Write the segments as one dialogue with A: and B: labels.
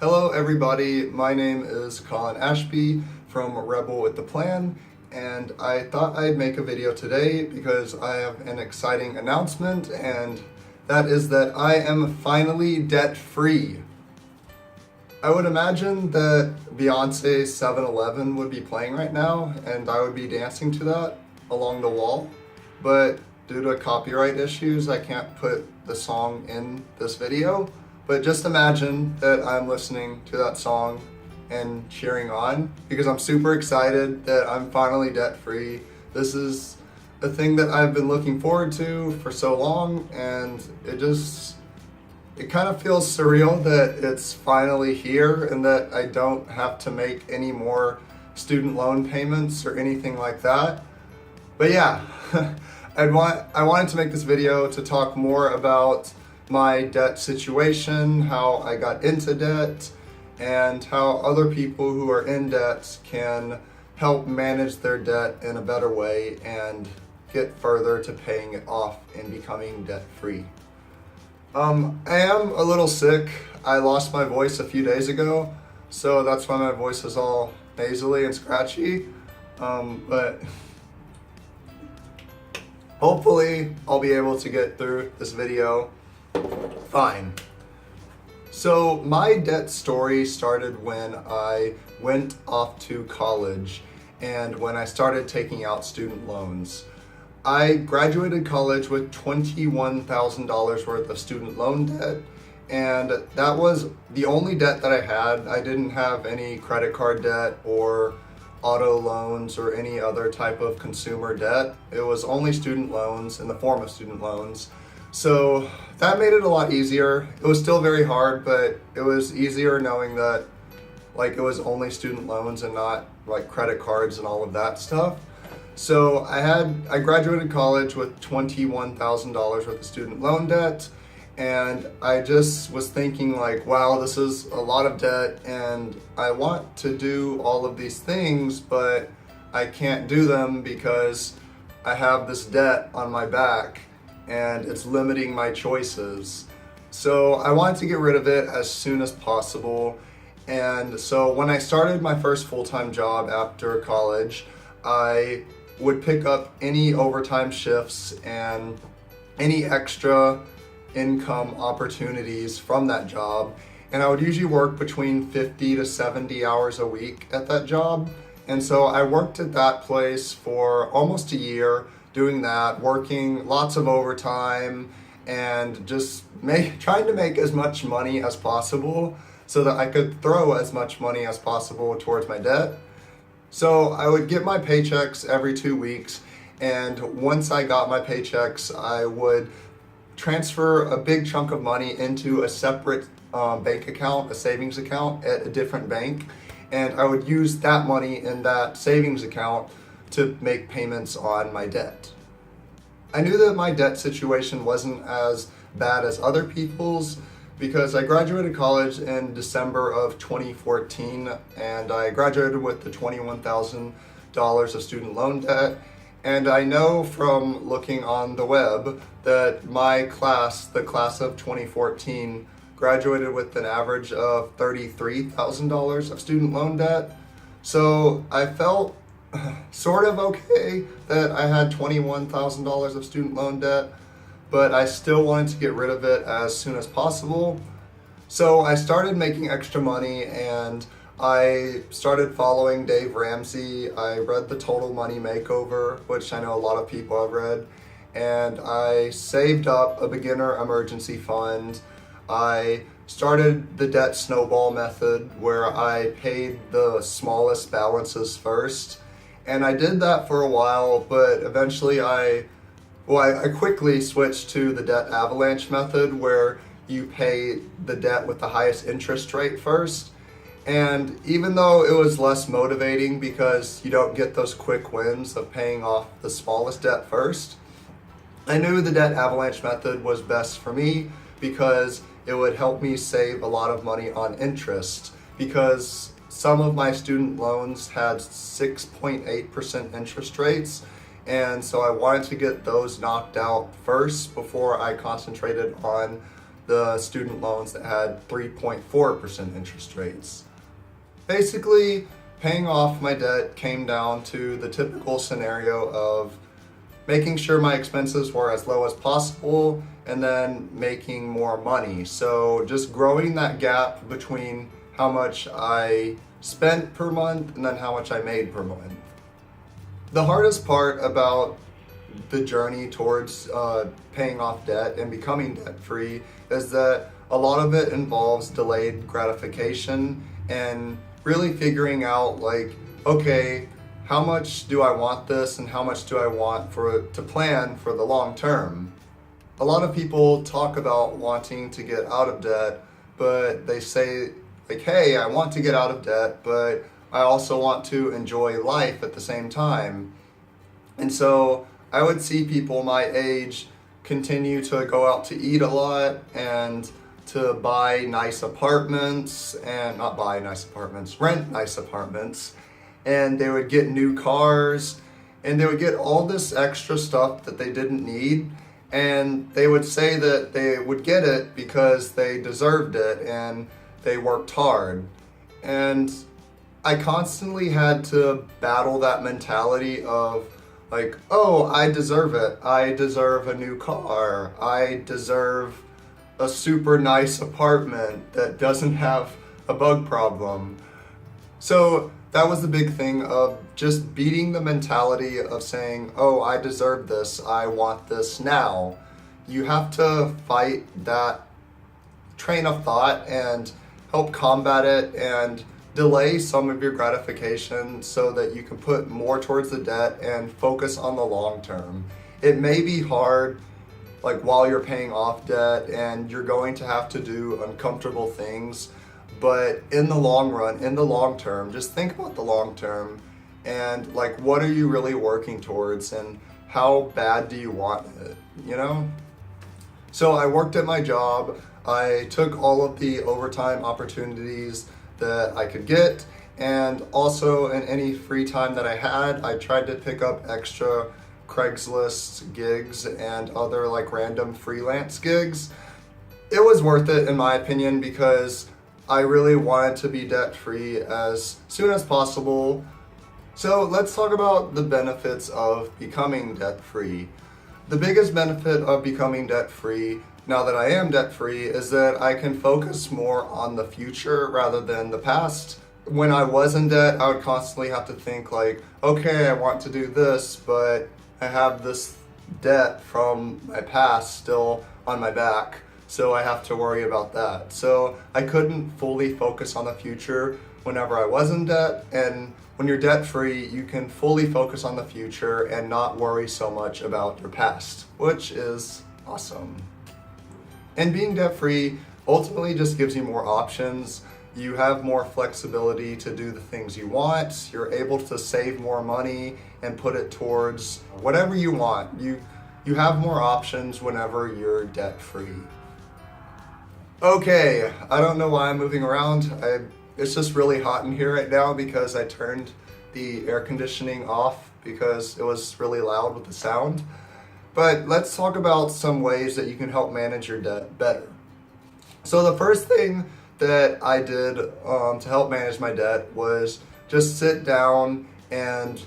A: Hello everybody, my name is Colin Ashby from Rebel with the Plan, and I thought I'd make a video today because I have an exciting announcement, and that is that I am finally debt-free. I would imagine that Beyonce's 7-Eleven would be playing right now, and I would be dancing to that along the wall, but due to copyright issues, I can't put the song in this video. But just imagine that I'm listening to that song and cheering on because I'm super excited that I'm finally debt-free. This is a thing that I've been looking forward to for so long, and it kind of feels surreal that it's finally here and that I don't have to make any more student loan payments or anything like that. But yeah, I wanted to make this video to talk more about my debt situation, how I got into debt, and how other people who are in debt can help manage their debt in a better way and get further to paying it off and becoming debt-free. I am a little sick. I lost my voice a few days ago, so that's why my voice is all nasally and scratchy. But hopefully I'll be able to get through this video fine. So my debt story started when I went off to college and when I started taking out student loans. I graduated college with $21,000 worth of student loan debt, and that was the only debt that I had. I didn't have any credit card debt or auto loans or any other type of consumer debt. It was only student loans in the form of student loans. So that made it a lot easier. It was still very hard, but it was easier knowing that it was only student loans and not credit cards and all of that stuff. So I graduated college with $21,000 worth of student loan debt, and I just was thinking wow, this is a lot of debt and I want to do all of these things, but I can't do them because I have this debt on my back and it's limiting my choices. So I wanted to get rid of it as soon as possible. And so when I started my first full-time job after college, I would pick up any overtime shifts and any extra income opportunities from that job. And I would usually work between 50 to 70 hours a week at that job. And so I worked at that place for almost a year, doing that, working lots of overtime and just trying to make as much money as possible so that I could throw as much money as possible towards my debt. So I would get my paychecks every 2 weeks, and once I got my paychecks, I would transfer a big chunk of money into a separate bank account, a savings account at a different bank, and I would use that money in that savings account to make payments on my debt. I knew that my debt situation wasn't as bad as other people's because I graduated college in December of 2014, and I graduated with the $21,000 of student loan debt. And I know from looking on the web that my class, the class of 2014, graduated with an average of $33,000 of student loan debt. So I felt sort of okay that I had $21,000 of student loan debt, but I still wanted to get rid of it as soon as possible. So I started making extra money and I started following Dave Ramsey. I read The Total Money Makeover, which I know a lot of people have read, and I saved up a beginner emergency fund. I started the debt snowball method where I paid the smallest balances first. And I did that for a while, but eventually I quickly switched to the debt avalanche method where you pay the debt with the highest interest rate first. And even though it was less motivating because you don't get those quick wins of paying off the smallest debt first, I knew the debt avalanche method was best for me because it would help me save a lot of money on interest, because some of my student loans had 6.8% interest rates, and so I wanted to get those knocked out first before I concentrated on the student loans that had 3.4% interest rates. Basically, paying off my debt came down to the typical scenario of making sure my expenses were as low as possible and then making more money. So just growing that gap between how much I spent per month and then how much I made per month. The hardest part about the journey towards paying off debt and becoming debt-free is that a lot of it involves delayed gratification and really figuring out like, okay, how much do I want this and how much do I want to plan for the long term? A lot of people talk about wanting to get out of debt, but they say like, hey, I want to get out of debt, but I also want to enjoy life at the same time. And so I would see people my age continue to go out to eat a lot and to buy nice apartments, and not buy nice apartments, rent nice apartments, and they would get new cars, and they would get all this extra stuff that they didn't need, and they would say that they would get it because they deserved it and they worked hard. And I constantly had to battle that mentality of like, oh, I deserve it. I deserve a new car. I deserve a super nice apartment that doesn't have a bug problem. So that was the big thing of just beating the mentality of saying, oh, I deserve this. I want this now. You have to fight that train of thought and help combat it and delay some of your gratification so that you can put more towards the debt and focus on the long term. It may be hard, like while you're paying off debt, and you're going to have to do uncomfortable things, but in the long run, in the long term, just think about the long term and like, what are you really working towards and how bad do you want it, you know? So I worked at my job. I took all of the overtime opportunities that I could get, and also in any free time that I had, I tried to pick up extra Craigslist gigs and other like random freelance gigs. It was worth it in my opinion because I really wanted to be debt-free as soon as possible. So let's talk about the benefits of becoming debt-free. The biggest benefit of becoming debt-free now that I am debt-free is that I can focus more on the future rather than the past. When I was in debt, I would constantly have to think like, okay, I want to do this, but I have this debt from my past still on my back, so I have to worry about that. So I couldn't fully focus on the future whenever I was in debt, and when you're debt-free, you can fully focus on the future and not worry so much about your past, which is awesome. And being debt-free ultimately just gives you more options. You have more flexibility to do the things you want. You're able to save more money and put it towards whatever you want. You have more options whenever you're debt-free. Okay, I don't know why I'm moving around. It's just really hot in here right now because I turned the air conditioning off because it was really loud with the sound. But let's talk about some ways that you can help manage your debt better. So the first thing that I did to help manage my debt was just sit down and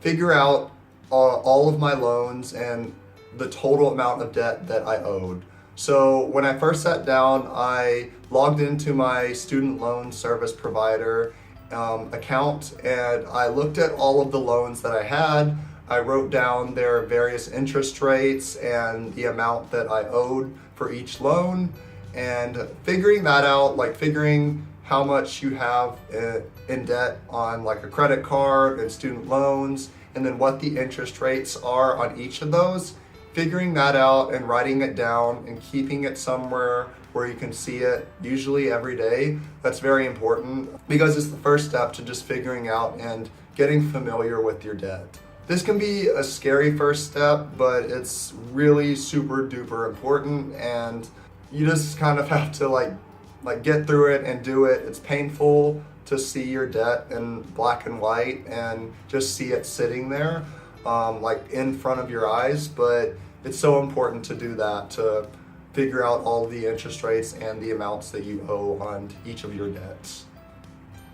A: figure out all of my loans and the total amount of debt that I owed. So when I first sat down, I logged into my student loan service provider account and I looked at all of the loans that I had. I wrote down their various interest rates and the amount that I owed for each loan, and figuring that out, like figuring how much you have in debt on like a credit card and student loans, and then what the interest rates are on each of those, figuring that out and writing it down and keeping it somewhere where you can see it, usually every day. That's very important because it's the first step to just figuring out and getting familiar with your debt. This can be a scary first step, but it's really super duper important, and you just kind of have to like get through it and do it. It's painful to see your debt in black and white and just see it sitting there like in front of your eyes, but it's so important to do that, to figure out all of the interest rates and the amounts that you owe on each of your debts.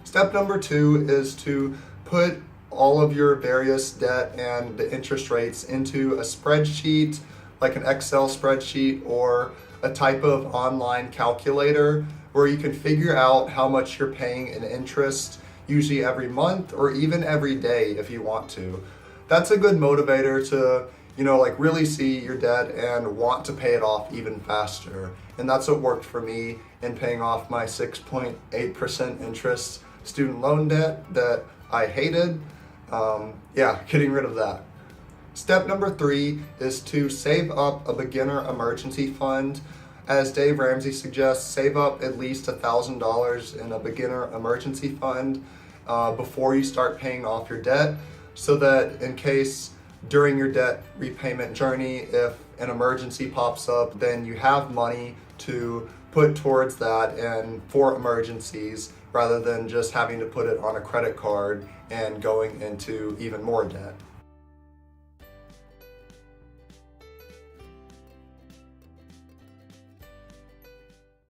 A: Step number 2 is to put all of your various debt and the interest rates into a spreadsheet, like an Excel spreadsheet or a type of online calculator where you can figure out how much you're paying in interest, usually every month or even every day if you want to. That's a good motivator to, like really see your debt and want to pay it off even faster. And that's what worked for me in paying off my 6.8% interest student loan debt that I hated. Getting rid of that. Step number 3 is to save up a beginner emergency fund. As Dave Ramsey suggests, save up at least $1,000 in a beginner emergency fund before you start paying off your debt, so that in case during your debt repayment journey, if an emergency pops up, then you have money to put towards that and for emergencies, rather than just having to put it on a credit card and going into even more debt.